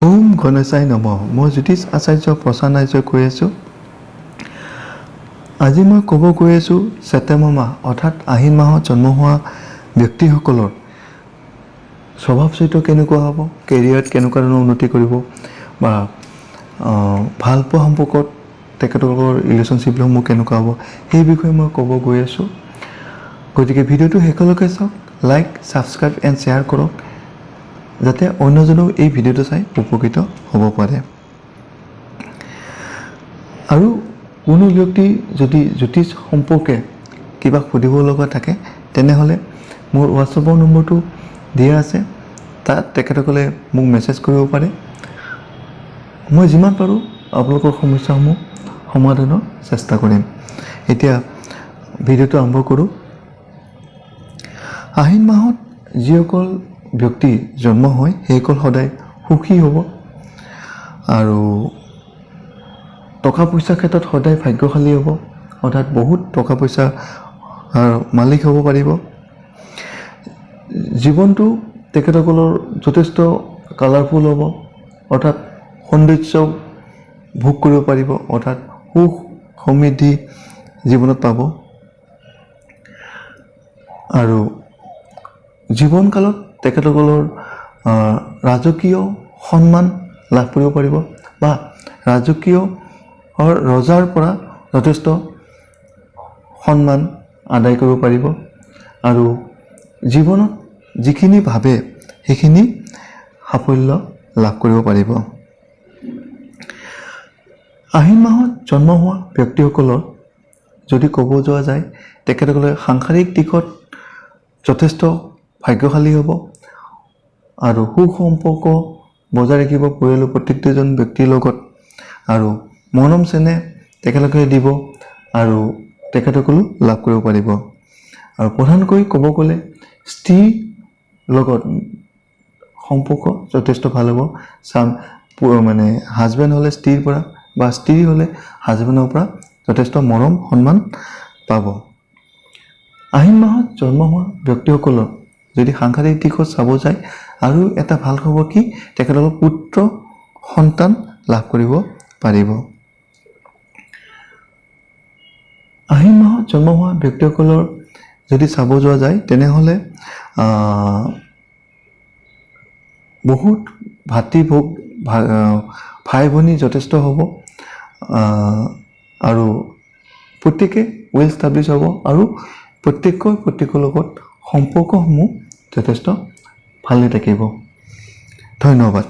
ওম গণেশাই নমঃ। মই জ্যোতিষ আচাৰ্য প্ৰসন্ন আচাৰ্যই কৈ আছোঁ। আজি মই ক'ব গৈ আছোঁ ছেপ্টেম্বৰ মাহ অৰ্থাৎ আহিন মাহত জন্ম হোৱা ব্যক্তিসকলৰ স্বভাৱ চৰিত্ৰ কেনেকুৱা হ'ব, কেৰিয়াৰত কেনেকুৱা ধৰণৰ উন্নতি কৰিব বা ভালপোৱা সম্পৰ্কত তেখেতসকলৰ ৰিলেশ্যনশ্বিপসমূহ কেনেকুৱা হ'ব সেই বিষয়ে মই ক'ব গৈ আছোঁ। গতিকে ভিডিঅ'টো শেষলৈকে চাওক, লাইক, ছাবস্ক্ৰাইব এণ্ড শ্বেয়াৰ কৰক যাতে অন্যজনেও এই ভিডিঅ'টো চাই উপকৃত হ'ব পাৰে। আৰু কোনো ব্যক্তি যদি জ্যোতিষ সম্পৰ্কে কিবা সুধিব লগা থাকে তেনেহ'লে মোৰ হোৱাটছআপৰ নম্বৰটো দিয়া আছে, তাত তেখেতসকলে মোক মেছেজ কৰিব পাৰে। মই যিমান পাৰোঁ আপোনালোকৰ সমস্যাসমূহ সমাধানৰ চেষ্টা কৰিম। এতিয়া ভিডিঅ'টো আৰম্ভ কৰোঁ। আহিন মাহত যিসকল ব্যক্তি জন্ম হয় সেইসকল সদায় সুখী হ'ব আৰু টকা পইচাৰ ক্ষেত্ৰত সদায় ভাগ্যশালী হ'ব, অৰ্থাৎ বহুত টকা পইচা মালিক হ'ব পাৰিব। জীৱনটো তেখেতসকলৰ যথেষ্ট কালাৰফুল হ'ব, অৰ্থাৎ সৌন্দৰ্য ভোগ কৰিব পাৰিব, অৰ্থাৎ সুখ সমৃদ্ধি জীৱনত পাব আৰু জীৱনকালত তেখেতসকলৰ ৰাজকীয় সন্মান লাভ কৰিব পাৰিব বা ৰাজকীয় ৰজাৰ পৰা যথেষ্ট সন্মান আদায় কৰিব পাৰিব আৰু জীৱনত যিখিনি ভাবে সেইখিনি সাফল্য লাভ কৰিব পাৰিব। আহিন মাহত জন্ম হোৱা ব্যক্তিসকলৰ যদি ক'ব যোৱা যায় তেখেতসকলে সাংসাৰিক দিশত যথেষ্ট ভাগ্যশালী হ'ব আৰু সুসম্পৰ্ক বজাই ৰাখিব পৰিয়ালৰ প্ৰত্যেকজন ব্যক্তিৰ লগত আৰু মৰম চেনেহ তেখেতসকলে দিব আৰু তেখেতসকলো লাভ কৰিব পাৰিব। আৰু প্ৰধানকৈ ক'ব গ'লে স্ত্ৰীৰ লগত সম্পৰ্ক যথেষ্ট ভাল হ'ব। মানে হাজবেণ্ড হ'লে স্ত্ৰীৰ পৰা বা স্ত্ৰী হ'লে হাজবেণ্ডৰ পৰা যথেষ্ট মৰম সন্মান পাব। আহিন মাহত জন্ম হোৱা ব্যক্তিসকলৰ যদি সাংসাৰিক দিশত চাব যায় আৰু এটা ভাল খবৰ কি তেখেতসকলৰ পুত্ৰ সন্তান লাভ কৰিব পাৰিব। আহিন মাহত জন্ম হোৱা ব্যক্তিসকলৰ যদি চাব যোৱা যায় তেনেহ'লে বহুত ভাতৃভোগ ভাই ভনী যথেষ্ট হ'ব আৰু প্ৰত্যেকে ৱেল ষ্টাব্লিছ হ'ব আৰু প্ৰত্যেকৰ লগত সম্পৰ্কসমূহ যথেষ্ট ভালে থাকিব। ধন্যবাদ।